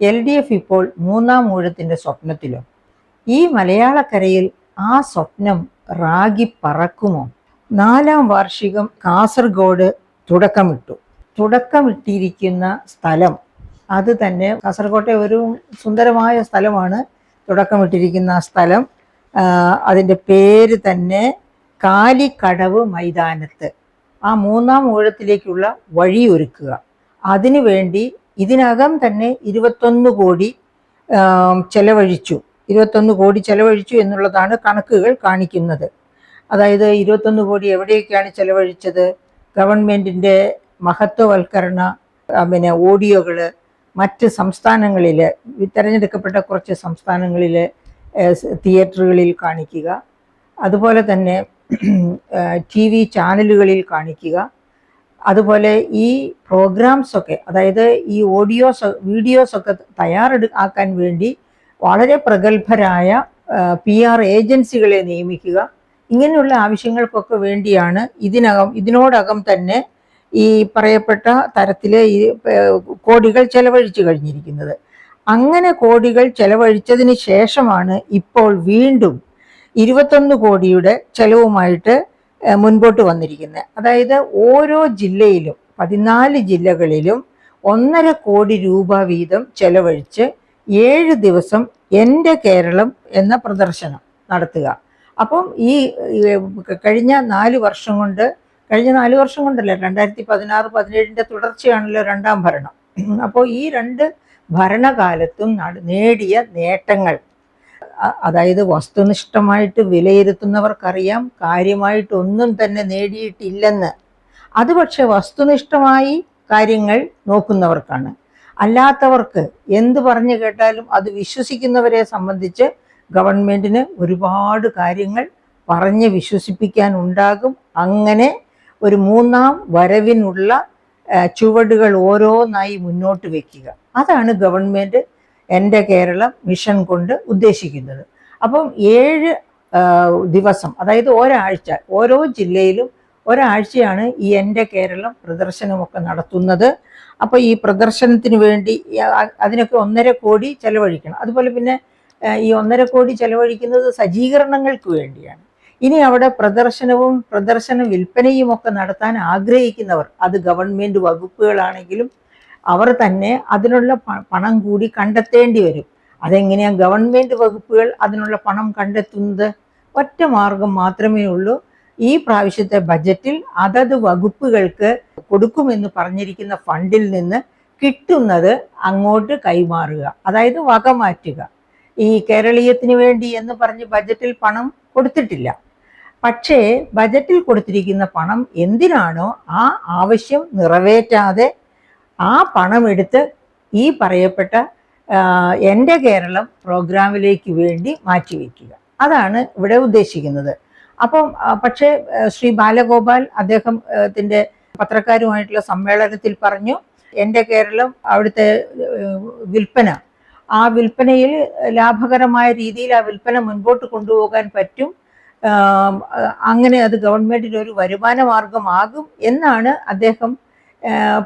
LDF ഇപ്പോൾ മൂന്നാം ഊഴത്തിന്റെ സ്വപ്നത്തിലോ? ഈ മലയാളക്കരയിൽ ആ സ്വപ്നം റാഗി പറക്കുമോ? 4ാം വാർഷികം കാസർഗോഡ് തുടക്കമിട്ടിരിക്കുന്ന സ്ഥലം അത് തന്നെ കാസർഗോട്ടെ ഒരു സുന്ദരമായ സ്ഥലമാണ് തുടക്കമിട്ടിരിക്കുന്ന സ്ഥലം. അതിൻ്റെ പേര് തന്നെ കാലിക്കടവ് മൈതാനത്ത്. ആ മൂന്നാം ഊഴത്തിലേക്കുള്ള വഴിയൊരുക്കുക. അതിനുവേണ്ടി ഇതിനകം തന്നെ 21 കോടി ചെലവഴിച്ചു. 21 കോടി ചെലവഴിച്ചു എന്നുള്ളതാണ് കണക്കുകൾ കാണിക്കുന്നത്. അതായത് 21 കോടി എവിടെയൊക്കെയാണ് ചെലവഴിച്ചത്? ഗവൺമെൻറ്റിൻ്റെ മഹത്വവൽക്കരണ ഓഡിയോകൾ മറ്റ് സംസ്ഥാനങ്ങളിൽ, തിരഞ്ഞെടുക്കപ്പെട്ട കുറച്ച് സംസ്ഥാനങ്ങളിൽ തിയേറ്ററുകളിൽ കാണിക്കുക, അതുപോലെ തന്നെ TV ചാനലുകളിൽ കാണിക്കുക. അതുപോലെ ഈ പ്രോഗ്രാംസൊക്കെ, അതായത് ഈ വീഡിയോസൊക്കെ ആക്കാൻ വേണ്ടി വളരെ പ്രഗത്ഭരായ PR ഏജൻസികളെ നിയമിക്കുക. ഇങ്ങനെയുള്ള ആവശ്യങ്ങൾക്കൊക്കെ വേണ്ടിയാണ് ഇതിനോടകം തന്നെ ഈ പറയപ്പെട്ട തരത്തിലെ ഈ കോടികൾ ചെലവഴിച്ചു കഴിഞ്ഞിരിക്കുന്നത്. അങ്ങനെ കോടികൾ ചെലവഴിച്ചതിന് ശേഷമാണ് ഇപ്പോൾ വീണ്ടും 21 കോടിയുടെ ചെലവുമായിട്ട് മുൻപോട്ട് വന്നിരിക്കുന്നത്. അതായത് ഓരോ ജില്ലയിലും 14 ജില്ലകളിലും 1.5 കോടി രൂപ വീതം ചെലവഴിച്ച് 7 ദിവസം എൻ്റെ കേരളം എന്ന പ്രദർശനം നടത്തുക. അപ്പം ഈ കഴിഞ്ഞ 4 വർഷം കൊണ്ടല്ല, 2016-17 തുടർച്ചയാണല്ലോ 2ാം ഭരണം. അപ്പോൾ ഈ 2 ഭരണകാലത്തും നേടിയ നേട്ടങ്ങൾ, അതായത് വസ്തുനിഷ്ഠമായിട്ട് വിലയിരുത്തുന്നവർക്കറിയാം കാര്യമായിട്ടൊന്നും തന്നെ നേടിയിട്ടില്ലെന്ന്. അത് പക്ഷെ വസ്തുനിഷ്ഠമായി കാര്യങ്ങൾ നോക്കുന്നവർക്കാണ്. അല്ലാത്തവർക്ക് എന്ത് പറഞ്ഞു കേട്ടാലും അത് വിശ്വസിക്കുന്നവരെ സംബന്ധിച്ച് ഗവൺമെൻറ്റിന് ഒരുപാട് കാര്യങ്ങൾ പറഞ്ഞ് വിശ്വസിപ്പിക്കാൻ ഉണ്ടാകും. അങ്ങനെ ഒരു 3ാം വരവിനുള്ള ചുവടുകൾ ഓരോന്നായി മുന്നോട്ട് വയ്ക്കുക. അതാണ് ഗവൺമെൻറ് എൻ്റെ കേരളം മിഷൻ കൊണ്ട് ഉദ്ദേശിക്കുന്നത്. അപ്പം 7 ദിവസം, അതായത് ഒരാഴ്ച, ഓരോ ജില്ലയിലും ഒരാഴ്ചയാണ് ഈ എൻ്റെ കേരളം പ്രദർശനമൊക്കെ നടത്തുന്നത്. അപ്പോൾ ഈ പ്രദർശനത്തിന് വേണ്ടി അതിനൊക്കെ 1.5 കോടി ചെലവഴിക്കണം. അതുപോലെ പിന്നെ ഈ 1.5 കോടി ചെലവഴിക്കുന്നത് സജ്ജീകരണങ്ങൾക്ക് വേണ്ടിയാണ്. ഇനി അവിടെ പ്രദർശന വിൽപ്പനയും ഒക്കെ നടത്താൻ ആഗ്രഹിക്കുന്നവർ, അത് ഗവൺമെൻറ് വകുപ്പുകളാണെങ്കിലും അവർ തന്നെ അതിനുള്ള പണം കൂടി കണ്ടെത്തേണ്ടി വരും. അതെങ്ങനെയാണ് ഗവൺമെൻറ് വകുപ്പുകൾ അതിനുള്ള പണം കണ്ടെത്തുന്നത്? ഒറ്റ മാർഗം മാത്രമേ ഉള്ളൂ. ഈ പ്രാവശ്യത്തെ ബജറ്റിൽ അതത് വകുപ്പുകൾക്ക് കൊടുക്കുമെന്ന് പറഞ്ഞിരിക്കുന്ന ഫണ്ടിൽ നിന്ന് കിട്ടുന്നത് അങ്ങോട്ട് കൈമാറുക, അതായത് വകമാറ്റുക. ഈ കേരളീയത്തിന് വേണ്ടി എന്ന് പറഞ്ഞ് ബജറ്റിൽ പണം കൊടുത്തിട്ടില്ല. പക്ഷേ ബജറ്റിൽ കൊടുത്തിരിക്കുന്ന പണം എന്തിനാണോ ആ ആവശ്യം നിറവേറ്റാതെ ആ പണം എടുത്ത് ഈ പറയപ്പെട്ട എൻ്റെ കേരളം പ്രോഗ്രാമിലേക്ക് വേണ്ടി മാറ്റിവെക്കുക. അതാണ് ഇവിടെ ഉദ്ദേശിക്കുന്നത്. അപ്പം പക്ഷേ ശ്രീ ബാലഗോപാൽ അദ്ദേഹത്തിൻ്റെ പത്രക്കാരുമായിട്ടുള്ള സമ്മേളനത്തിൽ പറഞ്ഞു, എൻ്റെ കേരളം അവിടുത്തെ ആ വിൽപ്പനയിൽ ലാഭകരമായ രീതിയിൽ ആ വിൽപ്പന മുൻപോട്ട് കൊണ്ടുപോകാൻ പറ്റും, അങ്ങനെ അത് ഗവൺമെൻറ്റിന് ഒരു വരുമാന മാർഗമാകും എന്നാണ് അദ്ദേഹം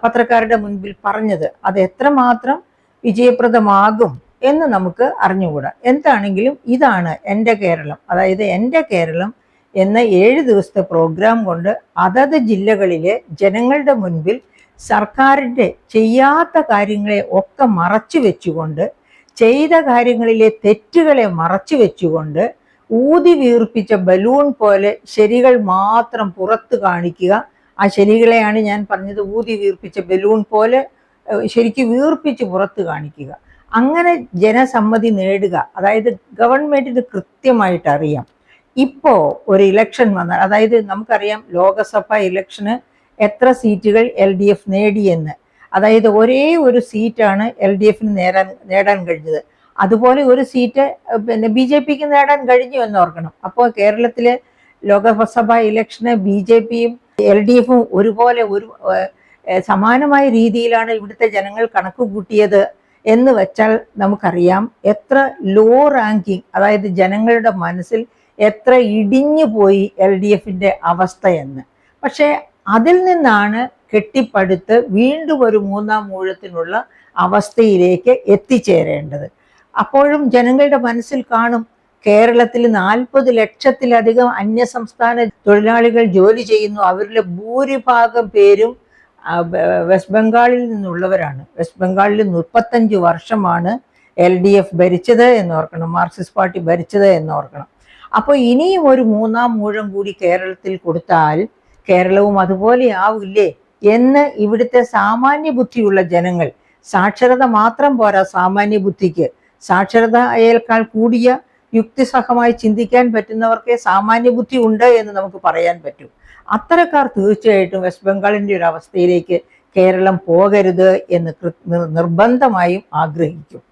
പത്രക്കാരുടെ മുൻപിൽ പറഞ്ഞത്. അത് എത്രമാത്രം വിജയപ്രദമാകും എന്ന് നമുക്ക് അറിഞ്ഞുകൂടാ. എന്താണെങ്കിലും ഇതാണ് എൻ്റെ കേരളം, അതായത് എൻ്റെ കേരളം എന്ന 7 ദിവസത്തെ പ്രോഗ്രാം കൊണ്ട് അതത് ജില്ലകളിലെ ജനങ്ങളുടെ മുൻപിൽ സർക്കാരിൻ്റെ ചെയ്യാത്ത കാര്യങ്ങളെ ഒക്കെ മറച്ചു വെച്ചുകൊണ്ട്, ചെയ്ത കാര്യങ്ങളിലെ തെറ്റുകളെ മറച്ചു വെച്ചുകൊണ്ട് ഊതി വീർപ്പിച്ച ബലൂൺ പോലെ ശരികൾ മാത്രം പുറത്ത് കാണിക്കുക. ആ ശരികളെയാണ് ഞാൻ പറഞ്ഞത്, ഊതി വീർപ്പിച്ച ബലൂൺ പോലെ ശരിക്കും വീർപ്പിച്ച് പുറത്ത് കാണിക്കുക. അങ്ങനെ ജനസമ്മതി നേടുക. അതായത് ഗവൺമെൻറ്റിന് കൃത്യമായിട്ട് അറിയാം ഇപ്പോൾ ഒരു ഇലക്ഷൻ വന്നാൽ, അതായത് നമുക്കറിയാം ലോകസഭ ഇലക്ഷന് എത്ര സീറ്റുകൾ LDF നേടിയെന്ന്. അതായത് ഒരേ ഒരു സീറ്റാണ് LDFന് നേടാൻ കഴിഞ്ഞത്. അതുപോലെ ഒരു സീറ്റ് പിന്നെ BJPക്ക് നേടാൻ കഴിഞ്ഞു എന്ന് ഓർക്കണം. അപ്പോൾ കേരളത്തിലെ ലോകസഭ ഇലക്ഷന് BJPയും LDFും ഒരുപോലെ സമാനമായ രീതിയിലാണ് ഇവിടുത്തെ ജനങ്ങൾ കണക്ക് കൂട്ടിയത് എന്ന് വെച്ചാൽ നമുക്കറിയാം എത്ര ലോ റാങ്കിങ്, അതായത് ജനങ്ങളുടെ മനസ്സിൽ എത്ര ഇടിഞ്ഞു പോയി LDFിൻ്റെ അവസ്ഥയെന്ന്. പക്ഷേ അതിൽ നിന്നാണ് കെട്ടിപ്പടുത്ത് വീണ്ടും ഒരു മൂന്നാം ഊഴത്തിനുള്ള അവസ്ഥയിലേക്ക് എത്തിച്ചേരേണ്ടത്. അപ്പോഴും ജനങ്ങളുടെ മനസ്സിൽ കാണും, കേരളത്തിൽ 40 ലക്ഷത്തിലധികം അന്യസംസ്ഥാന തൊഴിലാളികൾ ജോലി ചെയ്യുന്നു. അവരിലെ ഭൂരിഭാഗം പേരും വെസ്റ്റ് ബംഗാളിൽ നിന്നുള്ളവരാണ്. വെസ്റ്റ് ബംഗാളിൽ 35 വർഷമാണ് LDF ഭരിച്ചത് എന്നോർക്കണം, മാർക്സിസ്റ്റ് പാർട്ടി ഭരിച്ചത് എന്നോർക്കണം. അപ്പോൾ ഇനിയും ഒരു മൂന്നാം ഊഴം കൂടി കേരളത്തിൽ കൊടുത്താൽ കേരളവും അതുപോലെ ആവില്ലേ എന്ന് ഇവിടുത്തെ സാമാന്യ ബുദ്ധിയുള്ള ജനങ്ങൾ, സാക്ഷരത മാത്രം പോരാ സാമാന്യ ബുദ്ധിക്ക്, സാക്ഷരതയേക്കാൾ കൂടിയ യുക്തിസഹമായി ചിന്തിക്കാൻ പറ്റുന്നവർക്ക് സാമാന്യ ബുദ്ധി ഉണ്ട് എന്ന് നമുക്ക് പറയാൻ പറ്റും. അത്തരക്കാർ തീർച്ചയായിട്ടും വെസ്റ്റ് ബംഗാളിൻ്റെ ഒരു അവസ്ഥയിലേക്ക് കേരളം പോകരുത് എന്ന് നിർബന്ധമായും ആഗ്രഹിക്കും.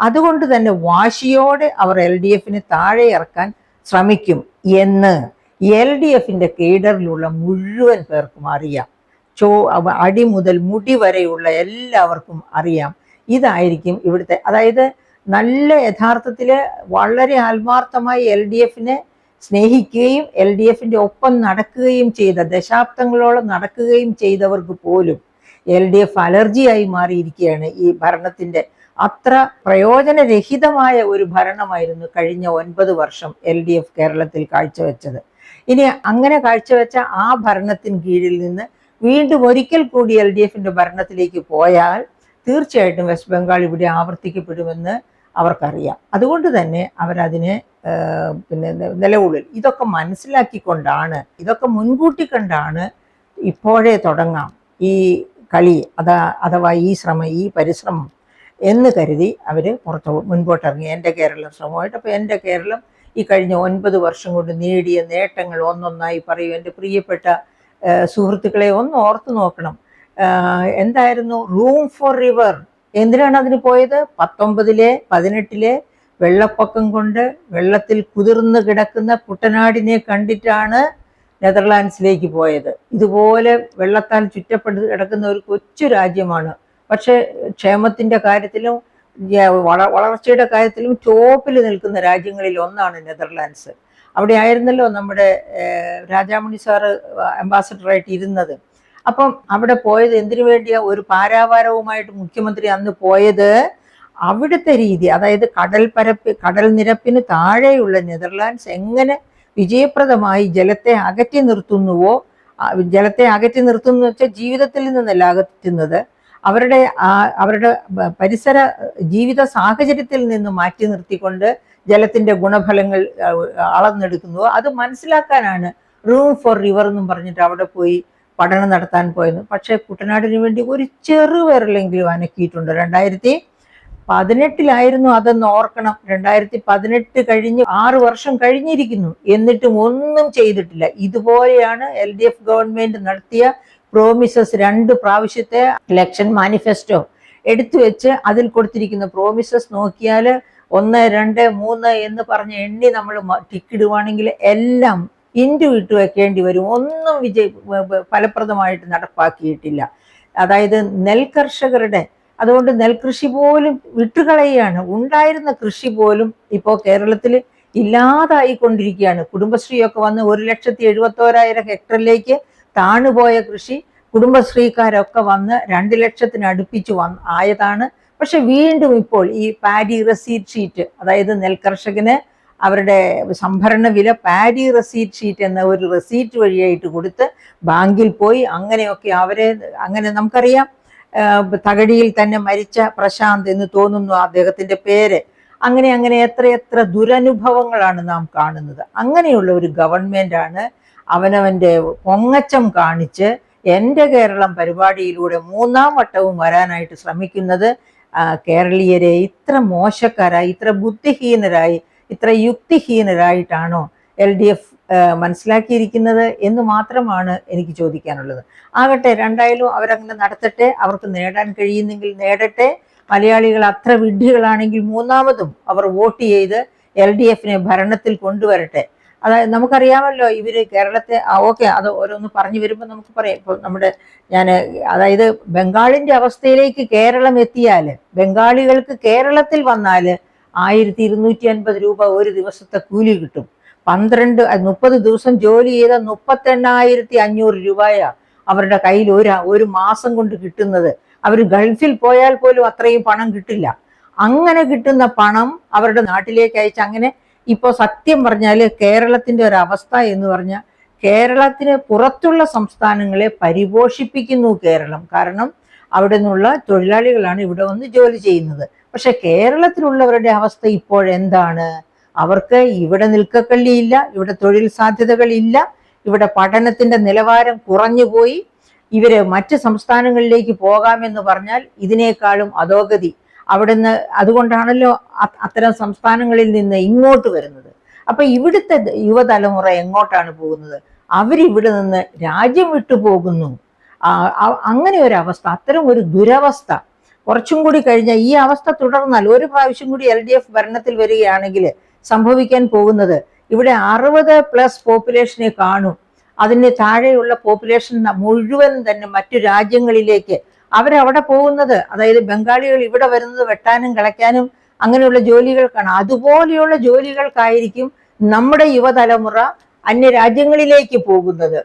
അതുകൊണ്ട് തന്നെ വാശിയോടെ അവർ LDFനെ താഴെ ഇറക്കാൻ ശ്രമിക്കും എന്ന് LDFിൻ്റെ കേഡറിലുള്ള മുഴുവൻ പേർക്കും അറിയാം. അടി മുതൽ മുടി വരെയുള്ള എല്ലാവർക്കും അറിയാം. ഇതായിരിക്കും ഇവിടുത്തെ, അതായത് നല്ല യഥാർത്ഥത്തിൽ വളരെ ആത്മാർത്ഥമായി LDFനെ സ്നേഹിക്കുകയും LDFിൻ്റെ ഒപ്പം നടക്കുകയും ചെയ്ത, ദശാബ്ദങ്ങളോളം നടക്കുകയും ചെയ്തവർക്ക് പോലും LDF അലർജിയായി മാറിയിരിക്കുകയാണ്. ഈ ഭരണത്തിൻ്റെ അത്ര പ്രയോജനരഹിതമായ ഒരു ഭരണമായിരുന്നു കഴിഞ്ഞ 9 വർഷം LDF കേരളത്തിൽ കാഴ്ചവെച്ചത്. ഇനി അങ്ങനെ കാഴ്ചവെച്ച ആ ഭരണത്തിന് കീഴിൽ നിന്ന് വീണ്ടും ഒരിക്കൽ കൂടി LDFിൻ്റെ ഭരണത്തിലേക്ക് പോയാൽ തീർച്ചയായിട്ടും വെസ്റ്റ് ബംഗാൾ ഇവിടെ ആവർത്തിക്കപ്പെടുമെന്ന് അവർക്കറിയാം. അതുകൊണ്ട് തന്നെ അവരതിനെ നിലകൊള്ളിൽ ഇതൊക്കെ മനസ്സിലാക്കിക്കൊണ്ടാണ്, ഇതൊക്കെ മുൻകൂട്ടി കണ്ടാണ് ഇപ്പോഴേ തുടങ്ങാം ഈ കളി, അഥവാ ഈ ശ്രമം, ഈ പരിശ്രമം എന്ന് കരുതി അവർ മുൻപോട്ടിറങ്ങി എൻ്റെ കേരളം ശ്രമമായിട്ട്. അപ്പോൾ എൻ്റെ കേരളം ഈ കഴിഞ്ഞ 9 വർഷം കൊണ്ട് നേടിയ നേട്ടങ്ങൾ ഒന്നൊന്നായി പറയും. എൻ്റെ പ്രിയപ്പെട്ട സുഹൃത്തുക്കളെ ഒന്ന് ഓർത്തു നോക്കണം. എന്തായിരുന്നു റൂം ഫോർ റിവർ? എന്തിനാണ് അതിന് പോയത്? 19-ലെ 18-ലെ വെള്ളപ്പൊക്കം കൊണ്ട് വെള്ളത്തിൽ കുതിർന്ന് കിടക്കുന്ന കുട്ടനാടിനെ കണ്ടിട്ടാണ് നെതർലാൻഡ്സിലേക്ക് പോയത്. ഇതുപോലെ വെള്ളത്താൽ ചുറ്റപ്പെട്ട് കിടക്കുന്ന ഒരു കൊച്ചു രാജ്യമാണ്. പക്ഷെ ക്ഷേമത്തിൻ്റെ കാര്യത്തിലും വളർച്ചയുടെ കാര്യത്തിലും ടോപ്പിൽ നിൽക്കുന്ന രാജ്യങ്ങളിൽ ഒന്നാണ് നെതർലാൻഡ്സ്. അവിടെ ആയിരുന്നല്ലോ നമ്മുടെ രാജാമണി സാറ് അംബാസഡറായിട്ട് ഇരുന്നത്. അപ്പം അവിടെ പോയത് എന്തിനു വേണ്ടിയാ? ഒരു പാരാവാരവുമായിട്ട് മുഖ്യമന്ത്രി അന്ന് പോയത് അവിടുത്തെ രീതി, അതായത് കടൽ നിരപ്പിന് താഴെയുള്ള നെതർലാൻഡ്സ് എങ്ങനെ വിജയപ്രദമായി ജലത്തെ അകറ്റി നിർത്തുന്നുവോ, ജലത്തെ അകറ്റി നിർത്തുന്നു വെച്ചാൽ ജീവിതത്തിൽ നിന്നല്ല അകറ്റുന്നത്, അവരുടെ പരിസര ജീവിത സാഹചര്യത്തിൽ നിന്ന് മാറ്റി നിർത്തിക്കൊണ്ട് ജലത്തിന്റെ ഗുണഫലങ്ങൾ അളന്നെടുക്കുന്നുവോ അത് മനസ്സിലാക്കാനാണ് റൂം ഫോർ റിവർ എന്നും പറഞ്ഞിട്ട് അവിടെ പോയി പഠനം നടത്താൻ പോയത്. പക്ഷേ കുട്ടനാടിന് വേണ്ടി ഒരു ചെറുവിരലെങ്കിലും അനക്കിയിട്ടുണ്ട്. 2018 അതെന്ന് ഓർക്കണം. 2018 കഴിഞ്ഞ് 6 വർഷം കഴിഞ്ഞിരിക്കുന്നു, എന്നിട്ടും ഒന്നും ചെയ്തിട്ടില്ല. ഇതുപോലെയാണ് LDF ഗവൺമെന്റ് നടത്തിയ പ്രോമിസസ്. 2 പ്രാവശ്യത്തെ ഇലക്ഷൻ മാനിഫെസ്റ്റോ എടുത്തു വെച്ച് അതിൽ കൊടുത്തിരിക്കുന്ന പ്രോമിസസ് നോക്കിയാൽ 1, 2, 3 എന്ന് പറഞ്ഞ് എണ്ണി നമ്മൾ ടിക്കിടുവാണെങ്കിൽ എല്ലാം ഇൻറ്റു ഇട്ട് വെക്കേണ്ടി വരും. ഒന്നും ഫലപ്രദമായിട്ട് നടപ്പാക്കിയിട്ടില്ല. അതായത് നെൽകർഷകരുടെ, അതുകൊണ്ട് നെൽകൃഷി പോലും വിട്ടുകളയുകയാണ്. ഉണ്ടായിരുന്ന കൃഷി പോലും ഇപ്പോൾ കേരളത്തിൽ ഇല്ലാതായിക്കൊണ്ടിരിക്കുകയാണ്. കുടുംബശ്രീയൊക്കെ വന്ന് 1,71,000 ഹെക്ടറിലേക്ക് താണുപോയ കൃഷി കുടുംബശ്രീക്കാരൊക്കെ വന്ന് 2 ലക്ഷത്തിന് അടുപ്പിച്ച് ആയതാണ്. പക്ഷെ വീണ്ടും ഇപ്പോൾ ഈ പാഡി റെസീറ്റ് ഷീറ്റ്, അതായത് നെൽകർഷകന് അവരുടെ സംഭരണ വില പാഡി റെസീറ്റ് ഷീറ്റ് എന്ന ഒരു റെസീറ്റ് വഴിയായിട്ട് കൊടുത്ത് ബാങ്കിൽ പോയി അങ്ങനെയൊക്കെ അങ്ങനെ നമുക്കറിയാം. തകഴിയിൽ തന്നെ മരിച്ച പ്രശാന്ത് എന്ന് തോന്നുന്നു അദ്ദേഹത്തിൻ്റെ പേര്. അങ്ങനെ എത്ര ദുരനുഭവങ്ങളാണ് നാം കാണുന്നത്. അങ്ങനെയുള്ള ഒരു ഗവൺമെൻറ്റാണ് അവനവൻ്റെ പൊങ്ങച്ചം കാണിച്ച് എൻ്റെ കേരളം പരിപാടിയിലൂടെ 3ാം വട്ടവും വരാനായിട്ട് ശ്രമിക്കുന്നത്. കേരളീയരെ ഇത്ര മോശക്കാരായി, ഇത്ര ബുദ്ധിഹീനരായി, ഇത്ര യുക്തിഹീനരായിട്ടാണോ LDF മനസ്സിലാക്കിയിരിക്കുന്നത് എന്ന് മാത്രമാണ് എനിക്ക് ചോദിക്കാനുള്ളത്. ആകട്ടെ, രണ്ടായാലും അവരങ്ങനെ നടത്തട്ടെ, അവർക്ക് നേടാൻ കഴിയുന്നെങ്കിൽ നേടട്ടെ. മലയാളികൾ അത്ര വിഡ്ഢികളാണെങ്കിൽ 3ാമതും അവർ വോട്ട് ചെയ്ത് LDFനെ ഭരണത്തിൽ കൊണ്ടുവരട്ടെ. അതായത് നമുക്കറിയാമല്ലോ ഇവര് കേരളത്തെ, ഓക്കെ, അത് ഓരോന്ന് പറഞ്ഞു വരുമ്പോൾ നമുക്ക് പറയാം. ഇപ്പോൾ അതായത് ബംഗാളിന്റെ അവസ്ഥയിലേക്ക് കേരളം എത്തിയാൽ, ബംഗാളികൾക്ക് കേരളത്തിൽ വന്നാൽ 1250 രൂപ ഒരു ദിവസത്തെ കൂലി കിട്ടും. 30 ദിവസം ജോലി ചെയ്ത 38,500 രൂപയാ. അവരുടെ കയ്യിൽ ഒരു മാസം കൊണ്ട് കിട്ടുന്നത്. അവർ ഗൾഫിൽ പോയാൽ പോലും അത്രയും പണം കിട്ടില്ല. അങ്ങനെ കിട്ടുന്ന പണം അവരുടെ നാട്ടിലേക്ക് അയച്ച് അങ്ങനെ ഇപ്പൊ സത്യം പറഞ്ഞാൽ കേരളത്തിന്റെ ഒരു അവസ്ഥ എന്ന് പറഞ്ഞാൽ കേരളത്തിന് പുറത്തുള്ള സംസ്ഥാനങ്ങളെ പരിപോഷിപ്പിക്കുന്നു കേരളം. കാരണം അവിടെ നിന്നുള്ള തൊഴിലാളികളാണ് ഇവിടെ വന്ന് ജോലി ചെയ്യുന്നത്. പക്ഷെ കേരളത്തിലുള്ളവരുടെ അവസ്ഥ ഇപ്പോഴെന്താണ്? അവർക്ക് ഇവിടെ നിൽക്കക്കള്ളിയില്ല, ഇവിടെ തൊഴിൽ സാധ്യതകളില്ല, ഇവിടെ പഠനത്തിന്റെ നിലവാരം കുറഞ്ഞുപോയി. ഇവര് മറ്റ് സംസ്ഥാനങ്ങളിലേക്ക് പോകാമെന്ന് പറഞ്ഞാൽ ഇതിനേക്കാളും അധോഗതി അവിടുന്ന്. അതുകൊണ്ടാണല്ലോ അത്തരം സംസ്ഥാനങ്ങളിൽ നിന്ന് ഇങ്ങോട്ട് വരുന്നത്. അപ്പൊ ഇവിടുത്തെ യുവതലമുറ എങ്ങോട്ടാണ് പോകുന്നത്? അവരിവിടെ നിന്ന് രാജ്യം വിട്ടു പോകുന്നു. അങ്ങനെ ഒരു അവസ്ഥ, അത്തരം ഒരു ദുരവസ്ഥ കുറച്ചും കൂടി കഴിഞ്ഞാൽ, ഈ അവസ്ഥ തുടർന്നാൽ, ഒരു പ്രാവശ്യം കൂടി LDF ഭരണത്തിൽ വരികയാണെങ്കിൽ സംഭവിക്കാൻ പോകുന്നത്, ഇവിടെ 60+ പോപ്പുലേഷനെ കാണും. അതിന് താഴെയുള്ള പോപ്പുലേഷൻ മുഴുവൻ തന്നെ മറ്റു രാജ്യങ്ങളിലേക്ക് അവരവിടെ പോകുന്നത്. അതായത് ബംഗാളികൾ ഇവിടെ വരുന്നത് വെട്ടാനും കിളയ്ക്കാനും അങ്ങനെയുള്ള ജോലികൾക്കാണ്. അതുപോലെയുള്ള ജോലികൾക്കായിരിക്കും നമ്മുടെ യുവതലമുറ അന്യരാജ്യങ്ങളിലേക്ക് പോകുന്നത്.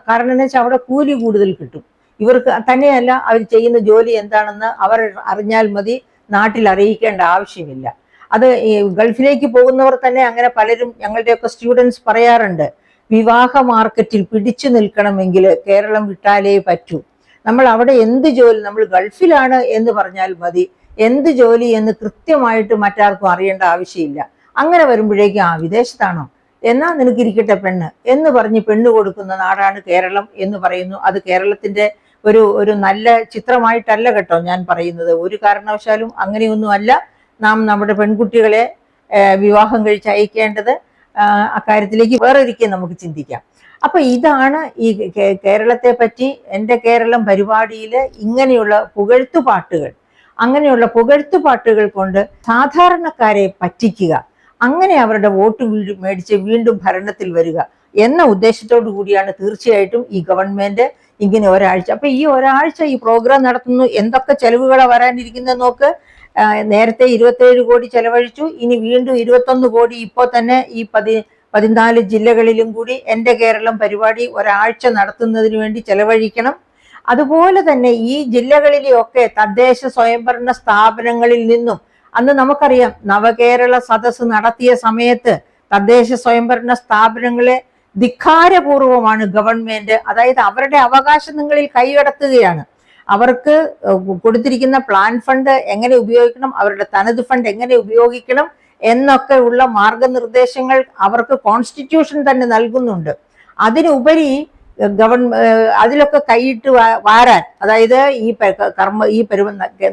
കാരണം എന്ന് വെച്ചാൽ അവിടെ കൂലി കൂടുതൽ കിട്ടും. ഇവർക്ക് തന്നെയല്ല, അവർ ചെയ്യുന്ന ജോലി എന്താണെന്ന് അവർ അറിഞ്ഞാൽ മതി, നാട്ടിൽ അറിയിക്കേണ്ട ആവശ്യമില്ല. അത് ഈ ഗൾഫിലേക്ക് പോകുന്നവർ തന്നെ അങ്ങനെ പലരും ഞങ്ങളുടെയൊക്കെ സ്റ്റുഡൻസ് പറയാറുണ്ട്, വിവാഹ മാർക്കറ്റിൽ പിടിച്ചു നിൽക്കണമെങ്കിൽ കേരളം വിട്ടാലേ പറ്റൂ. നമ്മൾ അവിടെ എന്ത് ജോലി, നമ്മൾ ഗൾഫിലാണ് എന്ന് പറഞ്ഞാൽ മതി, എന്ത് ജോലി എന്ന് കൃത്യമായിട്ട് മറ്റാർക്കും അറിയേണ്ട ആവശ്യമില്ല. അങ്ങനെ വരുമ്പോഴേക്കും വിദേശത്താണോ, എന്നാ നിനക്കിരിക്കട്ടെ പെണ്ണ് എന്ന് പറഞ്ഞ് പെണ്ണ് കൊടുക്കുന്ന നാടാണ് കേരളം എന്ന് പറയുന്നു. അത് കേരളത്തിന്റെ ഒരു നല്ല ചിത്രമായിട്ടല്ല കേട്ടോ ഞാൻ പറയുന്നത്. ഒരു കാരണവശാലും അങ്ങനെയൊന്നും അല്ല. നാം നമ്മുടെ പെൺകുട്ടികളെ വിവാഹം കഴിച്ച് അയക്കേണ്ടത്. അക്കാര്യത്തിലേക്ക് വേറൊരിക്കൽ നമുക്ക് ചിന്തിക്കാം. അപ്പൊ ഇതാണ് ഈ കേരളത്തെ പറ്റി എൻ്റെ കേരളം പരിപാടിയിൽ ഇങ്ങനെയുള്ള പുകഴ്ത്തുപാട്ടുകൾ, അങ്ങനെയുള്ള പുകഴ്ത്തുപാട്ടുകൾ കൊണ്ട് സാധാരണക്കാരെ പറ്റിക്കുക, അങ്ങനെ അവരുടെ വോട്ട് മേടിച്ച് വീണ്ടും ഭരണത്തിൽ വരിക എന്ന ഉദ്ദേശത്തോടു കൂടിയാണ് തീർച്ചയായിട്ടും ഈ ഗവൺമെന്റ് ഇങ്ങനെ ഒരാഴ്ച. അപ്പൊ ഈ ഒരാഴ്ച ഈ പ്രോഗ്രാം നടത്തുന്നു. എന്തൊക്കെ ചെലവുകളാണ് വരാനിരിക്കുന്നത് നോക്ക്. നേരത്തെ 27 കോടി ചെലവഴിച്ചു, ഇനി വീണ്ടും 21 കോടി ഇപ്പോൾ തന്നെ ഈ 14 ജില്ലകളിലും കൂടി എൻ്റെ കേരളം പരിപാടി ഒരാഴ്ച നടത്തുന്നതിന് വേണ്ടി ചെലവഴിക്കണം. അതുപോലെ തന്നെ ഈ ജില്ലകളിലെയൊക്കെ തദ്ദേശ സ്വയംഭരണ സ്ഥാപനങ്ങളിൽ നിന്നും, അന്ന് നമുക്കറിയാം നവകേരള സദസ്സ് നടത്തിയ സമയത്ത് തദ്ദേശ സ്വയംഭരണ സ്ഥാപനങ്ങളെ ധിക്കാരപൂർവമാണ് ഗവൺമെന്റ്, അതായത് അവരുടെ അവകാശങ്ങളിൽ കൈകടത്തുകയാണ്. അവർക്ക് കൊടുത്തിരിക്കുന്ന പ്ലാൻ ഫണ്ട് എങ്ങനെ ഉപയോഗിക്കണം, അവരുടെ തനത് ഫണ്ട് എങ്ങനെ ഉപയോഗിക്കണം എന്നൊക്കെ ഉള്ള മാർഗനിർദ്ദേശങ്ങൾ അവർക്ക് കോൺസ്റ്റിറ്റ്യൂഷൻ തന്നെ നൽകുന്നുണ്ട്. അതിനുപരി അതിലൊക്കെ കൈയിട്ട് വാരാൻ, അതായത് ഈ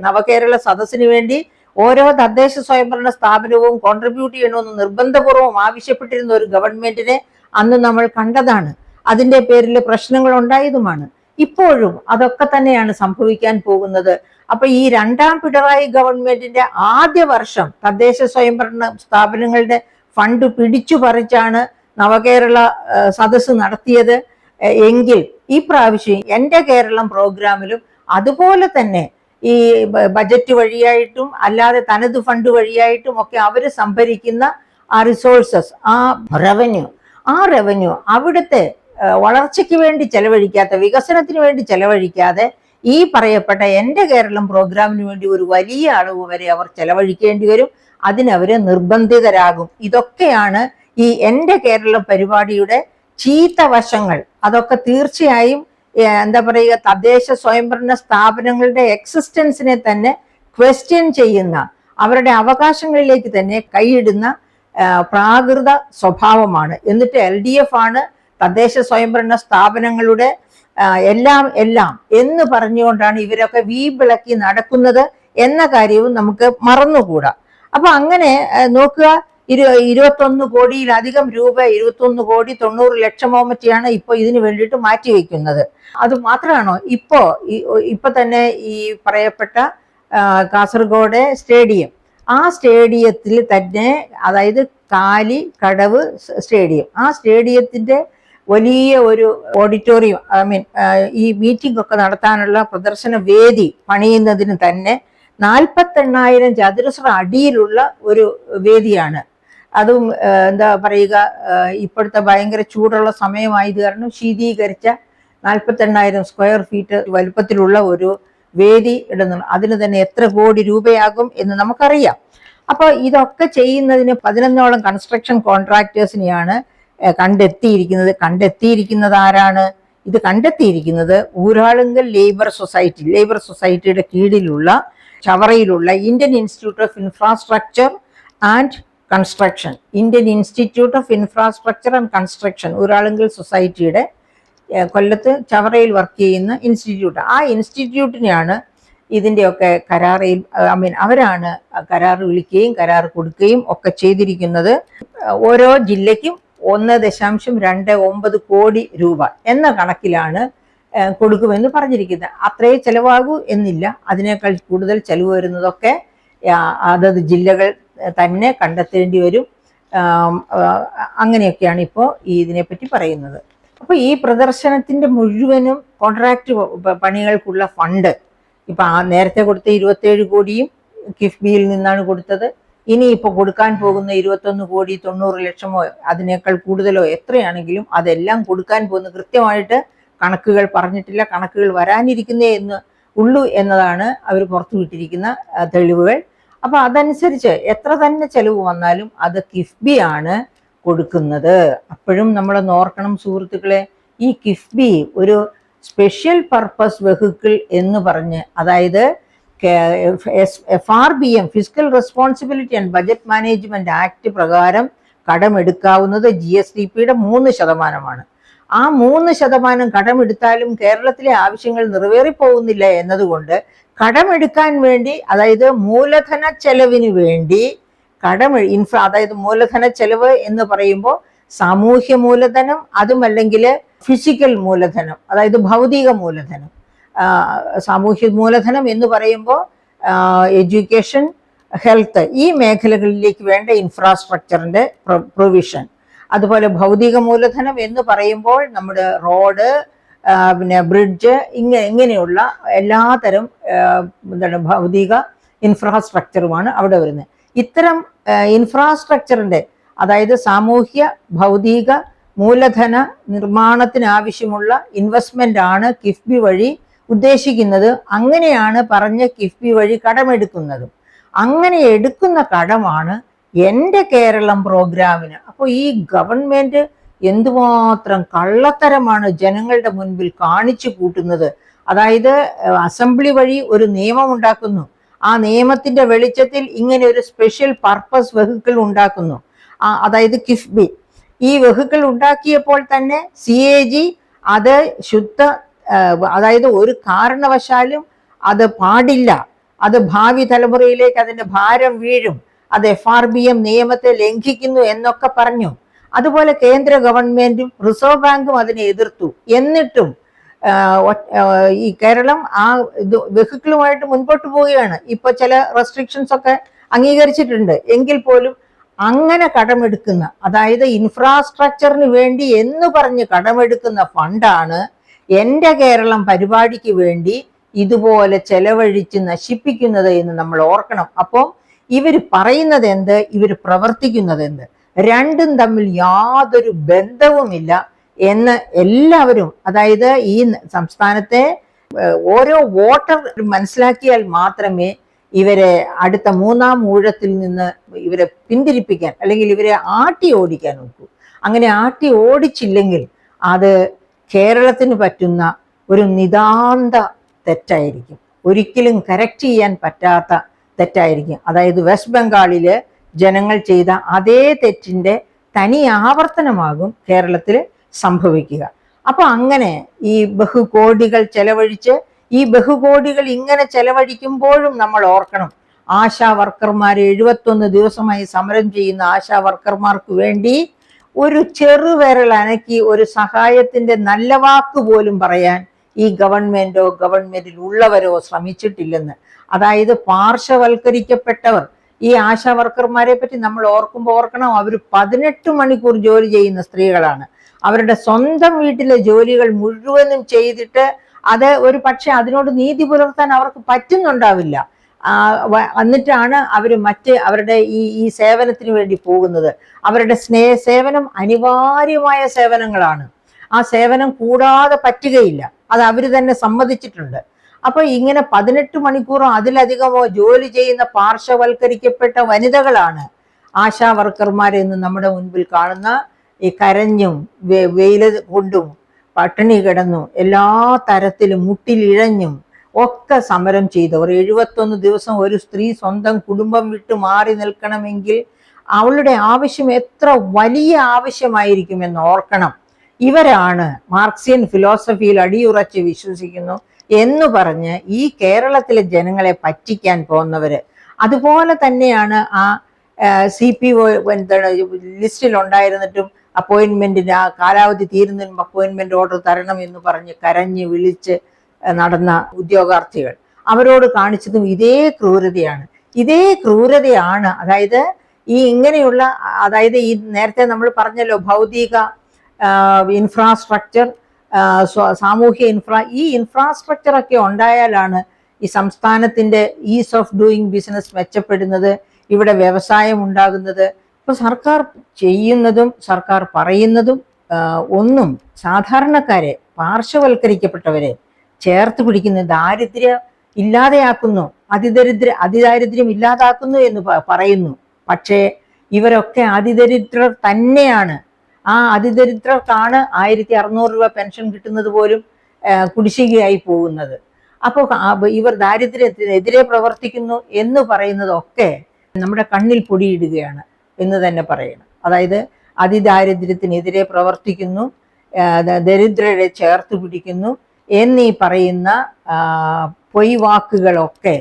നവകേരള സദസ്സിന് വേണ്ടി ഓരോ തദ്ദേശ സ്വയംഭരണ സ്ഥാപനവും കോൺട്രിബ്യൂട്ട് ചെയ്യണമെന്ന് നിർബന്ധപൂർവ്വം ആവശ്യപ്പെട്ടിരുന്ന ഒരു ഗവൺമെന്റിനെ അന്ന് നമ്മൾ കണ്ടതാണ്. അതിന്റെ പേരിൽ പ്രശ്നങ്ങൾ ഉണ്ടായതുമാണ്. ഇപ്പോഴും അതൊക്കെ തന്നെയാണ് സംഭവിക്കാൻ പോകുന്നത്. അപ്പൊ ഈ രണ്ടാം പിണറായി ഗവൺമെന്റിന്റെ ആദ്യ വർഷം തദ്ദേശ സ്വയംഭരണ സ്ഥാപനങ്ങളുടെ ഫണ്ട് പിടിച്ചു പറിച്ചാണ് നവകേരള സദസ്സ് നടത്തിയത് എങ്കിൽ ഈ പ്രാവശ്യം എൻ്റെ കേരളം പ്രോഗ്രാമിലും അതുപോലെ തന്നെ ഈ ബജറ്റ് വഴിയായിട്ടും അല്ലാതെ തനത് ഫണ്ട് വഴിയായിട്ടും ഒക്കെ അവര് സംഭരിക്കുന്ന ആ റിസോഴ്സസ്, ആ റവന്യൂ അവിടുത്തെ വളർച്ചയ്ക്ക് വേണ്ടി ചെലവഴിക്കാത്ത, വികസനത്തിന് വേണ്ടി ചെലവഴിക്കാതെ ഈ പറയപ്പെട്ട എൻ്റെ കേരളം പ്രോഗ്രാമിന് വേണ്ടി ഒരു വലിയ അളവ് വരെ അവർ ചെലവഴിക്കേണ്ടി വരും. അതിനവര് നിർബന്ധിതരാകും. ഇതൊക്കെയാണ് ഈ എൻ്റെ കേരളം പരിപാടിയുടെ ചീത്ത വശങ്ങൾ. അതൊക്കെ തീർച്ചയായും എന്താ പറയുക, തദ്ദേശ സ്വയംഭരണ സ്ഥാപനങ്ങളുടെ എക്സിസ്റ്റൻസിനെ തന്നെ ക്വസ്റ്റ്യൻ ചെയ്യുന്ന, അവരുടെ അവകാശങ്ങളിലേക്ക് തന്നെ കൈയിടുന്ന പ്രാകൃത സ്വഭാവമാണ്. എന്നിട്ട് LDF ആണ് തദ്ദേശ സ്വയംഭരണ സ്ഥാപനങ്ങളുടെ എല്ലാം എന്ന് പറഞ്ഞുകൊണ്ടാണ് ഇവരൊക്കെ വീമ്പിളക്കി നടക്കുന്നത് എന്ന കാര്യവും നമുക്ക് മറന്നുകൂടാ. അപ്പൊ അങ്ങനെ നോക്കുക, 21 കോടിയിലധികം രൂപ, 21 കോടി 90 ലക്ഷമോ മറ്റിയാണ് ഇപ്പൊ ഇതിനു വേണ്ടിയിട്ട് മാറ്റിവെക്കുന്നത്. അത് മാത്രമാണോ, ഇപ്പൊ തന്നെ ഈ പറയപ്പെട്ട കാസർഗോഡ് സ്റ്റേഡിയം, ആ സ്റ്റേഡിയത്തിൽ തന്നെ, അതായത് കടവ് സ്റ്റേഡിയം, ആ സ്റ്റേഡിയത്തിന്റെ വലിയ ഒരു ഓഡിറ്റോറിയം, ഈ മീറ്റിംഗ് ഒക്കെ നടത്താനുള്ള പ്രദർശന വേദി പണിയുന്നതിന് തന്നെ 48,000 ചതുരശ്ര അടിയിലുള്ള ഒരു വേദിയാണ്. അതും എന്താ പറയുക, ഇപ്പോഴത്തെ ഭയങ്കര ചൂടുള്ള സമയമായത് കാരണം ശീതീകരിച്ച 48,000 സ്ക്വയർ ഫീറ്റ് വലുപ്പത്തിലുള്ള ഒരു വേദി ഇടുന്നു. അതിന് തന്നെ എത്ര കോടി രൂപയാകും എന്ന് നമുക്കറിയാം. അപ്പോൾ ഇതൊക്കെ ചെയ്യുന്നതിന് 11ഓളം കൺസ്ട്രക്ഷൻ കോൺട്രാക്ടേഴ്സിനെയാണ് കണ്ടെത്തിയിരിക്കുന്നത് ആരാണ്? ഇത് കണ്ടെത്തിയിരിക്കുന്നത് ഊരാളുങ്കൽ ലേബർ സൊസൈറ്റിയുടെ കീഴിലുള്ള ചവറയിലുള്ള Indian Institute of Infrastructure and Construction Uralungal സൊസൈറ്റിയുടെ കൊല്ലത്ത് ചവറയിൽ വർക്ക് ചെയ്യുന്ന ഇൻസ്റ്റിറ്റ്യൂട്ട്. ആ ഇൻസ്റ്റിറ്റ്യൂട്ടിനെയാണ് ഇതിൻ്റെയൊക്കെ അവരാണ് കരാർ വിളിക്കുകയും കരാർ കൊടുക്കുകയും ഒക്കെ ചെയ്തിരിക്കുന്നത്. ഓരോ ജില്ലയ്ക്കും 1.29 കോടി രൂപ എന്ന കണക്കിലാണ് കൊടുക്കുമെന്ന് പറഞ്ഞിരിക്കുന്നത്. അത്രേ ചെലവാകൂ എന്നില്ല, അതിനേക്കാൾ കൂടുതൽ ചെലവ് വരുന്നതൊക്കെ അതത് ജില്ലകൾ തന്നെ കണ്ടെത്തേണ്ടി വരും. അങ്ങനെയൊക്കെയാണ് ഇപ്പോൾ ഇതിനെപ്പറ്റി പറയുന്നത്. അപ്പോൾ ഈ പ്രദർശനത്തിന്റെ മുഴുവനും കോൺട്രാക്ട് പണികൾക്കുള്ള ഫണ്ട് ഇപ്പൊ നേരത്തെ കൊടുത്ത 27 കോടിയും കിഫ്ബിയിൽ നിന്നാണ് കൊടുത്തത്. ഇനി ഇപ്പൊ കൊടുക്കാൻ പോകുന്ന 21 കോടി 90 ലക്ഷമോ അതിനേക്കാൾ കൂടുതലോ എത്രയാണെങ്കിലും അതെല്ലാം കൊടുക്കാൻ പോകുന്ന കൃത്യമായിട്ട് കണക്കുകൾ പറഞ്ഞിട്ടില്ല. കണക്കുകൾ വരാനിരിക്കുന്നേ ഉള്ളൂ എന്നതാണ് അവർ പുറത്തുവിട്ടിരിക്കുന്ന തെളിവുകൾ. അപ്പൊ അതനുസരിച്ച് എത്ര തന്നെ ചെലവ് വന്നാലും അത് കിഫ്ബിയാണ് കൊടുക്കുന്നത്. അപ്പോഴും നമ്മളൊന്ന് ഓർക്കണം സുഹൃത്തുക്കളെ, ഈ കിഫ്ബി ഒരു സ്പെഷ്യൽ പർപ്പസ് വെഹിക്കിൾ എന്ന് പറഞ്ഞ്, അതായത് FRBM physical responsibility and budget management act പ്രകാരം കടമെടുക്കാവുന്നത് GSDPയുടെ 3%. ആ 3% കടമെടുത്താലും കേരളത്തിലെ ആവശ്യങ്ങൾ നിറവേറിപ്പോകുന്നില്ല എന്നതുകൊണ്ട് കടമെടുക്കാൻ വേണ്ടി, അതായത് മൂലധന ചെലവിന് വേണ്ടി അതായത് മൂലധന ചെലവ് എന്ന് പറയുമ്പോൾ സാമൂഹ്യ മൂലധനം, അതുമല്ലെങ്കിൽ ഫിസിക്കൽ മൂലധനം, അതായത് ഭൗതിക മൂലധനം. സാമൂഹ്യ മൂലധനം എന്ന് പറയുമ്പോൾ എഡ്യൂക്കേഷൻ, ഹെൽത്ത്, ഈ മേഖലകളിലേക്ക് വേണ്ട ഇൻഫ്രാസ്ട്രക്ചറിന്റെ പ്രൊവിഷൻ. അതുപോലെ ഭൗതിക മൂലധനം എന്ന് പറയുമ്പോൾ നമ്മുടെ റോഡ്, പിന്നെ ബ്രിഡ്ജ്, ഇങ്ങനെയുള്ള എല്ലാതരം ഭൗതിക ഇൻഫ്രാസ്ട്രക്ചറുമാണ് അവിടെ വരുന്നത്. ഇത്തരം ഇൻഫ്രാസ്ട്രക്ചറിന്റെ, അതായത് സാമൂഹ്യ ഭൗതിക മൂലധന നിർമ്മാണത്തിന് ആവശ്യമുള്ള ഇൻവെസ്റ്റ്മെന്റ് ആണ് കിഫ്ബി വഴി ഉദ്ദേശിക്കുന്നത്. അങ്ങനെയാണ് പറഞ്ഞ കിഫ്ബി വഴി കടമെടുക്കുന്നതും. അങ്ങനെ എടുക്കുന്ന കടമാണ് എൻ്റെ കേരളം പ്രോഗ്രാമിന്. അപ്പോൾ ഈ ഗവൺമെന്റ് എന്തുമാത്രം കള്ളത്തരമാണ് ജനങ്ങളുടെ മുൻപിൽ കാണിച്ചു കൂട്ടുന്നത്. അതായത് അസംബ്ലി വഴി ഒരു നിയമം ഉണ്ടാക്കുന്നു, ആ നിയമത്തിന്റെ വെളിച്ചത്തിൽ ഇങ്ങനെ ഒരു സ്പെഷ്യൽ പർപ്പസ് വെഹിക്കിൾ ഉണ്ടാക്കുന്നു, അതായത് കിഫ്ബി. ഈ വെഹിക്കിൾ ഉണ്ടാക്കിയപ്പോൾ തന്നെ CAG അത് അതായത് ഒരു കാരണവശാലും അത് പാടില്ല, അത് ഭാവി തലമുറയിലേക്ക് അതിന്റെ ഭാരം വീഴും, അത് FRBM നിയമത്തെ ലംഘിക്കുന്നു എന്നൊക്കെ പറഞ്ഞു. അതുപോലെ കേന്ദ്ര ഗവൺമെന്റും റിസർവ് ബാങ്കും അതിനെ എതിർത്തു. എന്നിട്ടും ഈ കേരളം ആ വെഹിക്കിളുമായിട്ട് മുൻപോട്ട് പോവുകയാണ്. ഇപ്പൊ ചില റെസ്ട്രിക്ഷൻസ് ഒക്കെ അംഗീകരിച്ചിട്ടുണ്ട്. എങ്കിൽ പോലും അങ്ങനെ കടമെടുക്കുന്ന, അതായത് ഇൻഫ്രാസ്ട്രക്ചറിന് വേണ്ടി എന്ന് പറഞ്ഞ് കടമെടുക്കുന്ന ഫണ്ടാണ് എൻ്റെ കേരളം പരിപാടിക്ക് വേണ്ടി ഇതുപോലെ ചെലവഴിച്ച് നശിപ്പിക്കുന്നത് എന്ന് നമ്മൾ ഓർക്കണം. അപ്പോൾ ഇവർ പറയുന്നത് എന്ത്, ഇവർ പ്രവർത്തിക്കുന്നത് എന്ത്, രണ്ടും തമ്മിൽ യാതൊരു ബന്ധവുമില്ല എന്ന് എല്ലാവരും, അതായത് ഈ സംസ്ഥാനത്തെ ഓരോ വോട്ടർ മനസ്സിലാക്കിയാൽ മാത്രമേ ഇവരെ അടുത്ത 3-ാം ഊഴത്തിൽ നിന്ന് ഇവരെ പിന്തിരിപ്പിക്കാൻ, അല്ലെങ്കിൽ ഇവരെ ആട്ടി ഓടിക്കാൻ നോക്കൂ. അങ്ങനെ ആട്ടി ഓടിച്ചില്ലെങ്കിൽ അത് കേരളത്തിന് പറ്റുന്ന ഒരു നിതാന്ത തെറ്റായിരിക്കും, ഒരിക്കലും കറക്റ്റ് ചെയ്യാൻ പറ്റാത്ത തെറ്റായിരിക്കും. അതായത് വെസ്റ്റ് ബംഗാളില് ജനങ്ങൾ ചെയ്ത അതേ തെറ്റിന്റെ തനി ആവർത്തനമാകും കേരളത്തിൽ സംഭവിക്കുക. അപ്പൊ അങ്ങനെ ഈ ബഹുകോടികൾ ചെലവഴിച്ച്, ഈ ബഹുകോടികൾ ഇങ്ങനെ ചെലവഴിക്കുമ്പോഴും നമ്മൾ ഓർക്കണം, ആശാ വർക്കർമാർ 71 ദിവസമായി സമരം ചെയ്യുന്ന ആശാ വർക്കർമാർക്ക് വേണ്ടി ഒരു ചെറുവിരൽ അനക്കി ഒരു സഹായത്തിന്റെ നല്ല വാക്ക് പോലും പറയാൻ ഈ ഗവൺമെന്റോ ഗവൺമെന്റിൽ ഉള്ളവരോ ശ്രമിച്ചിട്ടില്ലെന്ന്. അതായത് പാർശ്വവൽക്കരിക്കപ്പെട്ടവർ, ഈ ആശാ വർക്കർമാരെ പറ്റി നമ്മൾ ഓർക്കണം, അവർ 18 മണിക്കൂർ ജോലി ചെയ്യുന്ന സ്ത്രീകളാണ്. അവരുടെ സ്വന്തം വീട്ടിലെ ജോലികൾ മുഴുവനും ചെയ്തിട്ട് അത് ഒരു പക്ഷെ അതിനോട് നീതി പുലർത്താൻ അവർക്ക് പറ്റുന്നുണ്ടാവില്ല. എന്നിട്ടാണ് അവർ അവരുടെ ഈ സേവനത്തിന് വേണ്ടി പോകുന്നത്. അവരുടെ സേവനം അനിവാര്യമായ സേവനങ്ങളാണ്. ആ സേവനം കൂടാതെ പറ്റുകയില്ല. അത് അവർ തന്നെ സമ്മതിച്ചിട്ടുണ്ട്. അപ്പൊ ഇങ്ങനെ 18 മണിക്കൂറോ അതിലധികമോ ജോലി ചെയ്യുന്ന പാർശ്വവൽക്കരിക്കപ്പെട്ട വനിതകളാണ് ആശാ വർക്കർമാരെന്ന് നമ്മുടെ മുൻപിൽ കാണുന്ന. ഈ കരഞ്ഞും വെയില് കൊണ്ടും പട്ടിണി കിടന്നും എല്ലാ തരത്തിലും മുട്ടിലിഴഞ്ഞും ഒക്കെ സമരം ചെയ്തവർ. 71 ദിവസം ഒരു സ്ത്രീ സ്വന്തം കുടുംബം വിട്ട് മാറി നിൽക്കണമെങ്കിൽ അവളുടെ ആവശ്യം എത്ര വലിയ ആവശ്യമായിരിക്കുമെന്ന് ഓർക്കണം. ഇവരാണ് മാർക്സിയൻ ഫിലോസഫിയിൽ അടിയുറച്ച് വിശ്വസിക്കുന്നു എന്ന് പറഞ്ഞ് ഈ കേരളത്തിലെ ജനങ്ങളെ പറ്റിക്കാൻ പോകുന്നവര്. അതുപോലെ തന്നെയാണ് ആ CPO എന്താണ് ലിസ്റ്റിൽ ഉണ്ടായിരുന്നിട്ടും അപ്പോയിന്റ്മെന്റിന് ആ കാലാവധി തീരുന്നതിന് അപ്പോയിന്റ്മെന്റ് ഓർഡർ തരണം എന്ന് പറഞ്ഞ് കരഞ്ഞ് വിളിച്ച് നടന്ന ഉദ്യോഗാർത്ഥികൾ. അവരോട് കാണിച്ചതും ഇതേ ക്രൂരതയാണ്. ഇതേ ക്രൂരതയാണ് അതായത് ഈ ഇങ്ങനെയുള്ള, അതായത് ഈ നേരത്തെ നമ്മൾ പറഞ്ഞല്ലോ ഭൗതിക ഇൻഫ്രാസ്ട്രക്ചർ, സാമൂഹ്യ ഈ ഇൻഫ്രാസ്ട്രക്ചർ ഒക്കെ ഉണ്ടായാലാണ് ഈ സംസ്ഥാനത്തിന്റെ ഈസ് ഓഫ് ഡൂയിങ് ബിസിനസ് മെച്ചപ്പെടുന്നത്, ഇവിടെ വ്യവസായം ഉണ്ടാകുന്നത്. ഇപ്പൊ സർക്കാർ ചെയ്യുന്നതും സർക്കാർ പറയുന്നതും ഒന്നും സാധാരണക്കാരെ, പാർശ്വവൽക്കരിക്കപ്പെട്ടവരെ ചേർത്ത് പിടിക്കുന്ന, ദാരിദ്ര്യം ഇല്ലാതെയാക്കുന്നു, അതിദാരിദ്ര്യം ഇല്ലാതാക്കുന്നു എന്ന് പറയുന്നു. പക്ഷേ ഇവരൊക്കെ അതിദരിദ്രർ തന്നെയാണ്. ആ അതിദരിദ്രർക്കാണ് 1600 രൂപ പെൻഷൻ കിട്ടുന്നത് പോലും കുടിശ്ശികയായി പോകുന്നത്. അപ്പോൾ ഇവർ ദാരിദ്ര്യത്തിനെതിരെ പ്രവർത്തിക്കുന്നു എന്ന് പറയുന്നതൊക്കെ നമ്മുടെ കണ്ണിൽ പൊടിയിടുകയാണ് എന്ന് തന്നെ പറയണം. അതായത് അതിദാരിദ്ര്യത്തിനെതിരെ പ്രവർത്തിക്കുന്നു, ദരിദ്രരെ ചേർത്ത് പിടിക്കുന്നു എന്നീ പറയുന്ന പൊയ് വാക്കുകളൊക്കെ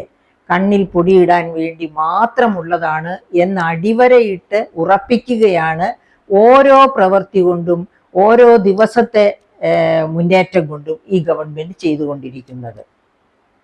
കണ്ണിൽ പൊടിയിടാൻ വേണ്ടി മാത്രമുള്ളതാണ് എന്ന് അടിവരയിട്ട് ഉറപ്പിക്കുകയാണ് ഓരോ പ്രവൃത്തി കൊണ്ടും ഓരോ ദിവസത്തെ മുന്നേറ്റം കൊണ്ടും ഈ ഗവൺമെന്റ് ചെയ്തുകൊണ്ടിരിക്കുന്നത്.